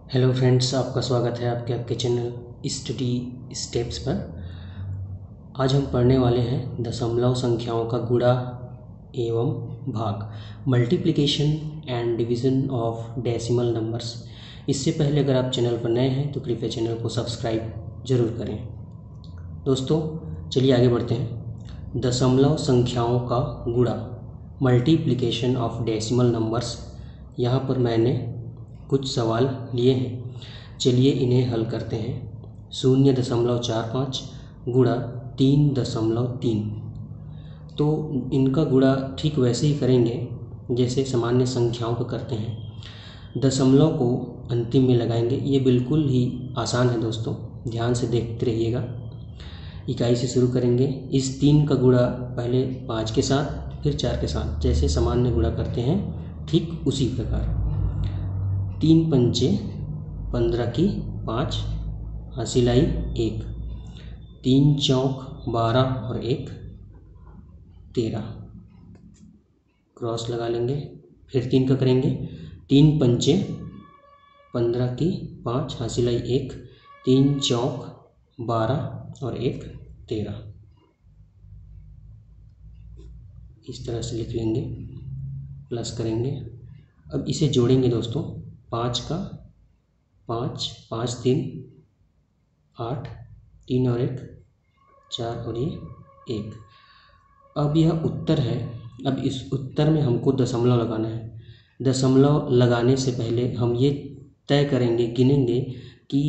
Hello friends, आपका स्वागत है आपके चैनल स्टडी स्टेप्स पर। आज हम पढ़ने वाले हैं दशमलव संख्याओं का गुणा एवं भाग, multiplication and division of decimal numbers. इससे पहले अगर आप चैनल पर नए हैं तो कृपया चैनल को सब्सक्राइब ज़रूर करें। दोस्तों चलिए आगे बढ़ते हैं। दशमलव संख्याओं का गुणा, मल्टीप्लिकेशन ऑफ डेसिमल नंबर्स। यहाँ पर मैंने कुछ सवाल लिए हैं, चलिए इन्हें हल करते हैं। 0.45 गुणा 3.3, तो इनका गुणा ठीक वैसे ही करेंगे जैसे सामान्य संख्याओं को करते हैं। दशमलव को अंतिम में लगाएंगे, ये बिल्कुल ही आसान है दोस्तों, ध्यान से देखते रहिएगा। इकाई से शुरू करेंगे। इस 3 का गुणा पहले 5 के साथ, फिर 4 के साथ, जैसे सामान्य गुणा करते हैं ठीक उसी प्रकार। 3 पंचे 15 की 5, हासिलाई 1, 3 चौक 12 और 1 13, क्रॉस लगा लेंगे। फिर 3 का करेंगे। 3 पंचे 15 की 5, हासिलाई 1, 3 चौक 12 और 1 13, इस तरह से लिख लेंगे, प्लस करेंगे। अब इसे जोड़ेंगे दोस्तों। 5 का 5, 5 3 8, 3 और 1 4 और ये 1। अब यह उत्तर है। अब इस उत्तर में हमको दशमलव लगाना है। दशमलव लगाने से पहले हम ये तय करेंगे, गिनेंगे कि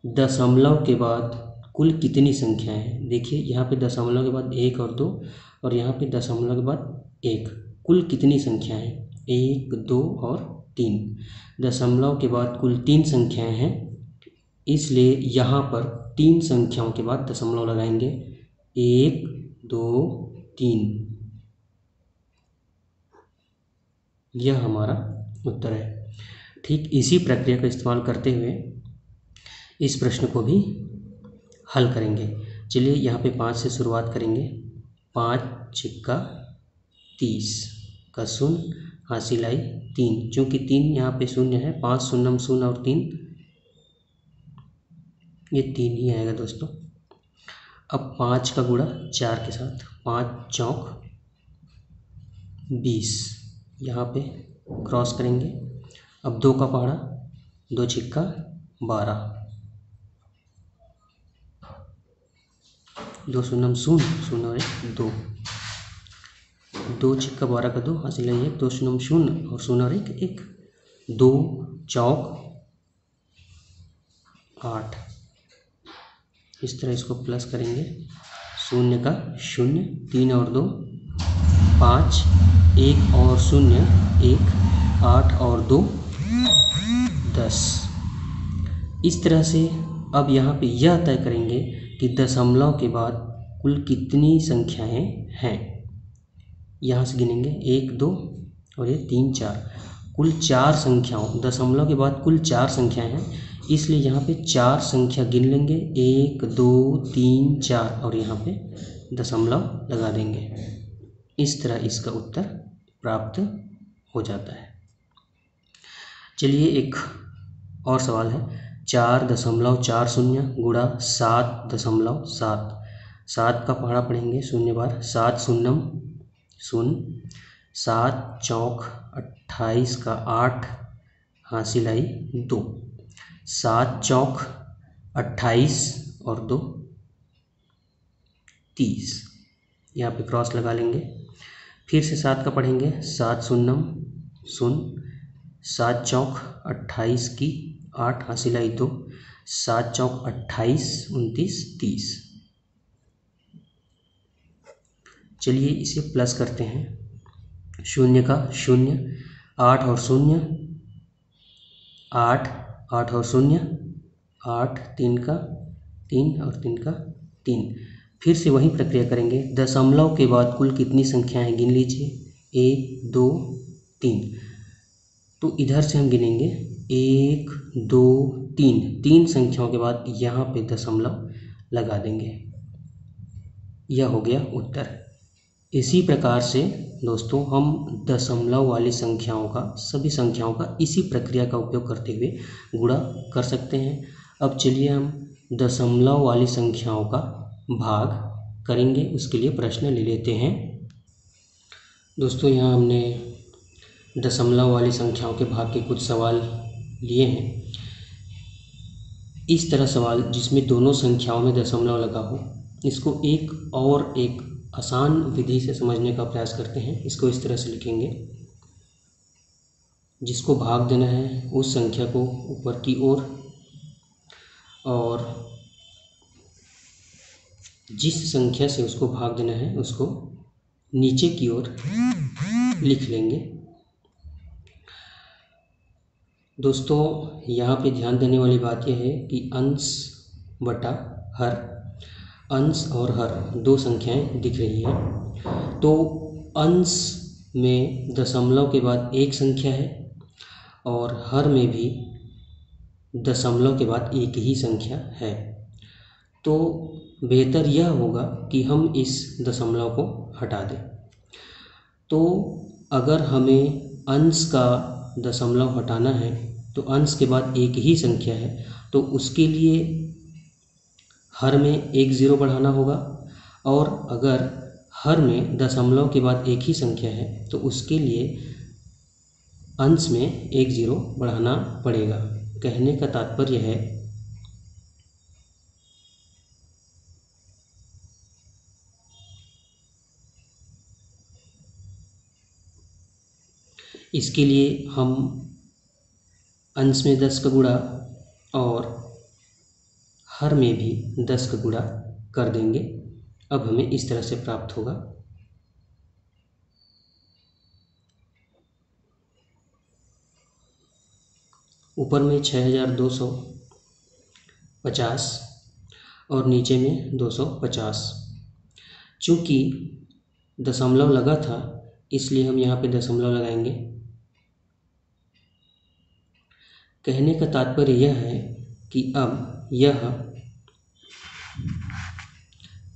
दशमलव के बाद कुल कितनी संख्याएं हैं। देखिए यहाँ पे दशमलव के बाद 1 और 2, और यहाँ पे दशमलव के बाद 1, कुल कितनी संख्याएं हैं? 1 2 और 3। दशमलव के बाद कुल 3 संख्याएं हैं, इसलिए यहाँ पर 3 संख्याओं के बाद दशमलव लगाएंगे। 1 2 3, यह हमारा उत्तर है। ठीक इसी प्रक्रिया का इस्तेमाल करते हुए इस प्रश्न को भी हल करेंगे। चलिए यहाँ पे 5 से शुरुआत करेंगे। 5 छिक्का 30 का शून्य, हासिलाई 3, चूँकि 3 यहाँ पे शून्य है, 5 शून्यम शून्य और 3, ये 3 ही आएगा दोस्तों। अब 5 का गुणा 4 के साथ, 5 चौक 20, यहाँ पे क्रॉस करेंगे। अब 2 का पहाड़ा, 2 छिक्का 12, 2 शून्यम शून्य, शून्य और 1 2, 2 छिक्का 12 का 2, हासिलाई 1, 2 शून्यम शून्य और शून्य और 1 1, 2 चौक 8, इस तरह इसको प्लस करेंगे। शून्य का शून्य, 3 और 2 5, 1 और शून्य 1, 8 और 2 10। इस तरह से अब यहाँ पे यह तय करेंगे कि दशमलव के बाद कुल कितनी संख्याएं हैं। यहाँ से गिनेंगे 1 2 और ये 3 4, कुल 4 संख्याओं, दशमलव के बाद कुल 4 संख्याएं हैं, इसलिए यहाँ पे 4 संख्या गिन लेंगे। 1 2 3 4 और यहाँ पे दशमलव लगा देंगे। इस तरह इसका उत्तर प्राप्त हो जाता है। चलिए एक और सवाल है। 4.40 गुणा 7.7, 7 का पहाड़ा पढ़ेंगे शून्य बार, 7 शून्यम शून्य, 7 चौक 28 का 8, हासिलाई 2, 7 चौक 28 और 2 30, यहाँ पे क्रॉस लगा लेंगे। फिर से 7 का पढ़ेंगे, 7 शून्यम शून्य, 7 चौक 28 की 8, हासिलाई 2, 7 चौक 28 29 30। चलिए इसे प्लस करते हैं। शून्य का शून्य, 8 और शून्य 8, 8 और शून्य 8, 3 का 3 और 3 का 3। फिर से वही प्रक्रिया करेंगे। दशमलव के बाद कुल कितनी संख्याएं गिन लीजिए। 1 2 3, तो इधर से हम गिनेंगे 1 2 3, 3 संख्याओं के बाद यहाँ पे दशमलव लगा देंगे। यह हो गया उत्तर। इसी प्रकार से दोस्तों हम दशमलव वाली संख्याओं का, सभी संख्याओं का इसी प्रक्रिया का उपयोग करते हुए गुणा कर सकते हैं। अब चलिए हम दशमलव वाली संख्याओं का भाग करेंगे, उसके लिए प्रश्न ले लेते हैं। दोस्तों यहाँ हमने दशमलव वाली संख्याओं के भाग के कुछ सवाल लिए हैं। इस तरह सवाल जिसमें दोनों संख्याओं में दशमलव लगा हो, इसको एक आसान विधि से समझने का प्रयास करते हैं। इसको इस तरह से लिखेंगे, जिसको भाग देना है उस संख्या को ऊपर की ओर और जिस संख्या से उसको भाग देना है उसको नीचे की ओर लिख लेंगे। दोस्तों यहाँ पे ध्यान देने वाली बात यह है कि अंश बटा हर, अंश और हर दो संख्याएं दिख रही हैं। तो अंश में दशमलव के बाद एक संख्या है और हर में भी दशमलव के बाद एक ही संख्या है। तो बेहतर यह होगा कि हम इस दशमलव को हटा दें। तो अगर हमें अंश का दशमलव हटाना है तो अंश के बाद एक ही संख्या है, तो उसके लिए हर में एक ज़ीरो बढ़ाना होगा, और अगर हर में दशमलव के बाद एक ही संख्या है तो उसके लिए अंश में एक ज़ीरो बढ़ाना पड़ेगा। कहने का तात्पर्य है इसके लिए हम अंश में 10 का गुणा और हर में भी 10 का गुणा कर देंगे। अब हमें इस तरह से प्राप्त होगा। ऊपर में 6250 और नीचे में 250। चूँकि दशमलव लगा था इसलिए हम यहाँ पे दशमलव लगाएंगे। कहने का तात्पर्य यह है कि अब यह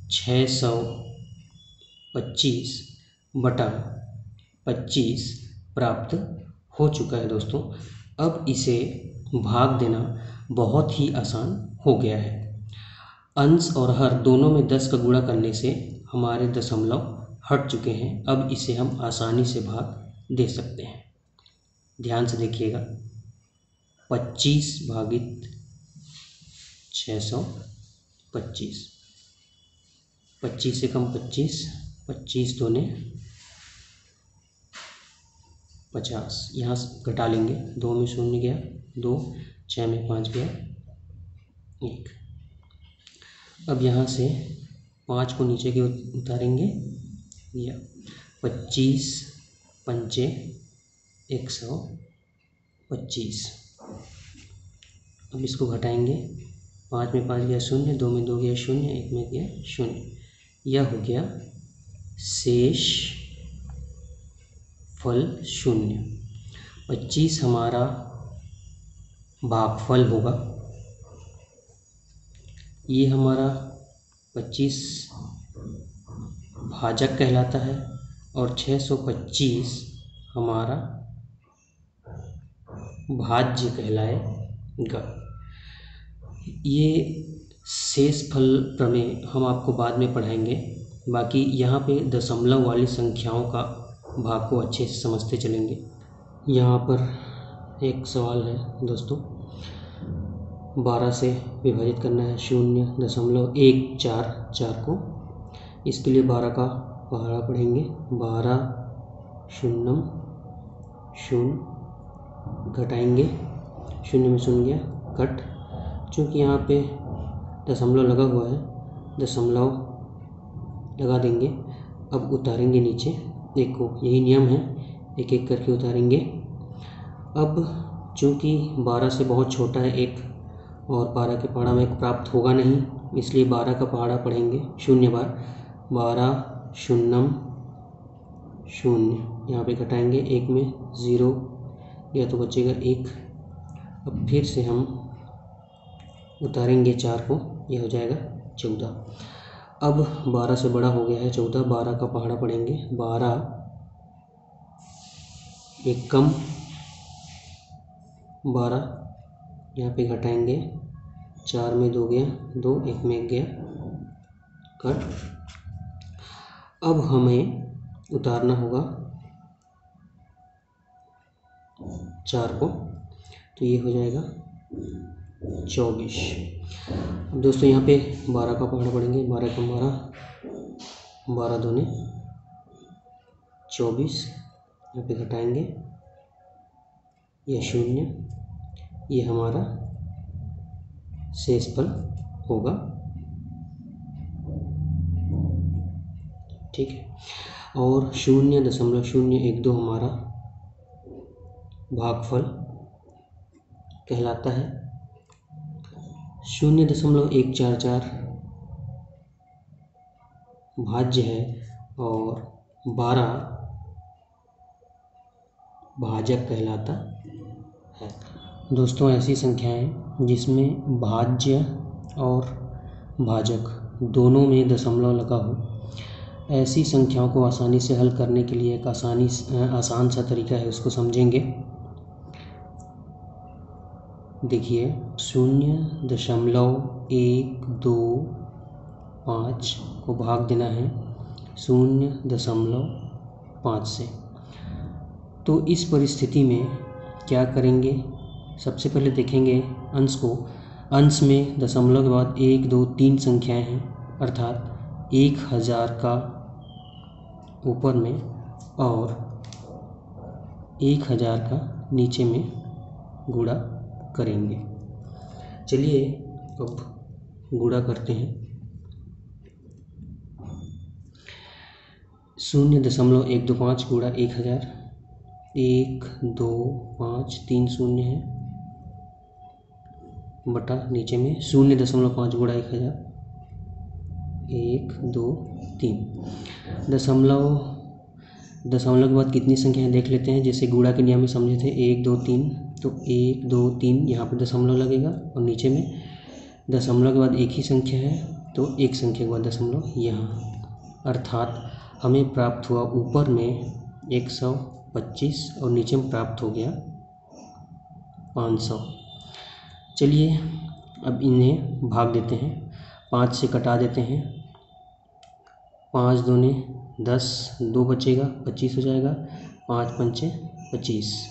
625/25 प्राप्त हो चुका है दोस्तों। अब इसे भाग देना बहुत ही आसान हो गया है। अंश और हर दोनों में 10 का गुणा करने से हमारे दशमलव हट चुके हैं। अब इसे हम आसानी से भाग दे सकते हैं। ध्यान से देखिएगा, 25 भागित 625, 25 से कम 25, 25 दूने 50। यहाँ से घटा लेंगे, 2 में 0 गया 2, 6 में 5 गया 1। अब यहाँ से 5 को नीचे की उतारेंगे, या 25 पंचे 125। अब इसको घटाएंगे, 5 में 5 गया 0, 2 में 2 गया 0, 1 में गया 0। यह हो गया शेष फल 0। 25 हमारा भागफल होगा। ये हमारा 25 भाजक कहलाता है और 625 हमारा भाज्य कहलाएगा। ये शेष फल प्रमेय हम आपको बाद में पढ़ाएंगे। बाकी यहाँ पे दशमलव वाली संख्याओं का भाग को अच्छे से समझते चलेंगे। यहाँ पर एक सवाल है दोस्तों, 12 से विभाजित करना है 0.144 को। इसके लिए 12 का पहाड़ा पढ़ेंगे, 12 शून्यम 0 घटाएंगे, 0 में 0 गया कट। चूँकि यहाँ पे दशमलव लगा हुआ है, दशमलव लगा देंगे। अब उतारेंगे नीचे एक को, यही नियम है, एक एक करके उतारेंगे। अब चूँकि 12 से बहुत छोटा है एक, और 12 के पहाड़ा में एक प्राप्त होगा नहीं, इसलिए 12 का पहाड़ा पढ़ेंगे 0 बार। 12 शून्यम 0, यहाँ पे घटाएंगे, 1 में 0 या तो बचेगा 1। अब फिर से हम उतारेंगे 4 को, यह हो जाएगा 14। अब 12 से बड़ा हो गया है 14, 12 का पहाड़ा पढ़ेंगे, 12 एक कम 12 यहाँ पे घटाएंगे, 4 में 2 गया, 2 1 में 1 गया, कट। अब हमें उतारना होगा 4 को, तो ये हो जाएगा 24। अब दोस्तों यहाँ पे 12 का पहाड़ा पढ़ेंगे, 12 कम 12, 12 दूने 24, यहाँ पे घटाएंगे, यह 0, ये हमारा शेषफल होगा, ठीक है। और 0.012 हमारा भागफल कहलाता है। 0.144 भाज्य है और 12 भाजक कहलाता है। दोस्तों ऐसी संख्याएं जिसमें भाज्य और भाजक दोनों में दशमलव लगा हो, ऐसी संख्याओं को आसानी से हल करने के लिए एक आसान सा तरीका है, उसको समझेंगे। देखिए 0.125 को भाग देना है 0.5 से। तो इस परिस्थिति में क्या करेंगे, सबसे पहले देखेंगे अंश को। अंश में दशमलव के बाद 1 2 3 संख्याएं हैं, अर्थात 1000 का ऊपर में और 1000 का नीचे में गुणा करेंगे। चलिए अब गुणा करते हैं। 0.125 गुणा 1000, 1 2 5 3 शून्य है, बटा नीचे में 0.5 गुणा 1000, 1 2 3। दशमलव के बाद कितनी संख्याएं देख लेते हैं। जैसे गुणा के नियम में समझे थे 1 2 3, तो 1 2 3 यहाँ पे दशमलव लगेगा और नीचे में दशमलव के बाद एक ही संख्या है, तो एक संख्या के बाद दशमलव यहाँ, अर्थात हमें प्राप्त हुआ ऊपर में 125 और नीचे में प्राप्त हो गया 500। चलिए अब इन्हें भाग देते हैं, 5 से कटा देते हैं, 5 दूने 10, 2 बचेगा 25 हो जाएगा, 5 पंचे 25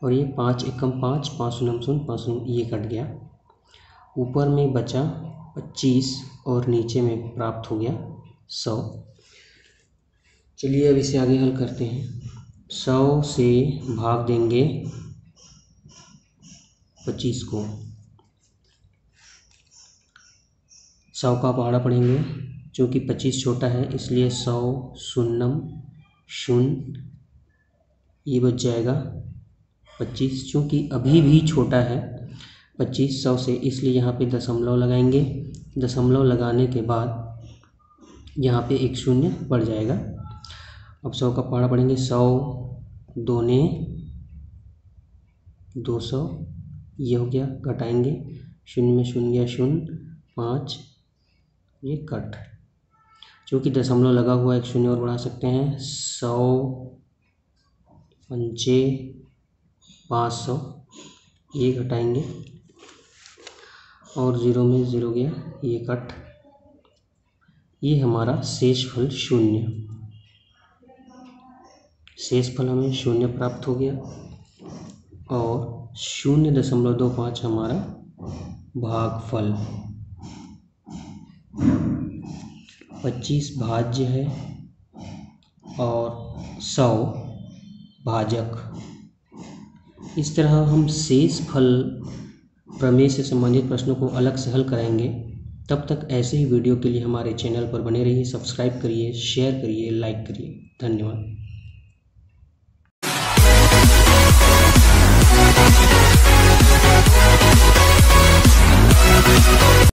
और ये 5 एकम 5, 5 शून्य 5, ये कट गया। ऊपर में बचा 25 और नीचे में प्राप्त हो गया 100। चलिए अब इसे आगे हल करते हैं। 100 से भाग देंगे 25 को, 100 का पहाड़ा पढ़ेंगे, क्योंकि 25 छोटा है इसलिए 100 शून्यम 0, ये बच जाएगा 25, चूँकि अभी भी छोटा है 25 100 से, इसलिए यहाँ पे दशमलव लगाएंगे। दशमलव लगाने के बाद यहाँ पे एक शून्य बढ़ जाएगा। अब 100 का पहाड़ा पढ़ेंगे, 100 दूने 200, ये हो गया, घटाएंगे, 0 में 0 गया 0, 5, ये कट। चूँकि दशमलव लगा हुआ एक शून्य और बढ़ा सकते हैं, 100 पंचे 500, ये घटाएंगे और 0 में 0 गया, ये कट। ये हमारा शेषफल 0, शेषफल हमें 0 प्राप्त हो गया और 0.25 हमारा भागफल। 25 भाज्य है और 100 भाजक। इस तरह हम शेषफल प्रमेय से संबंधित प्रश्नों को अलग से हल कराएंगे। तब तक ऐसे ही वीडियो के लिए हमारे चैनल पर बने रहिए, सब्सक्राइब करिए, शेयर करिए, लाइक करिए। धन्यवाद।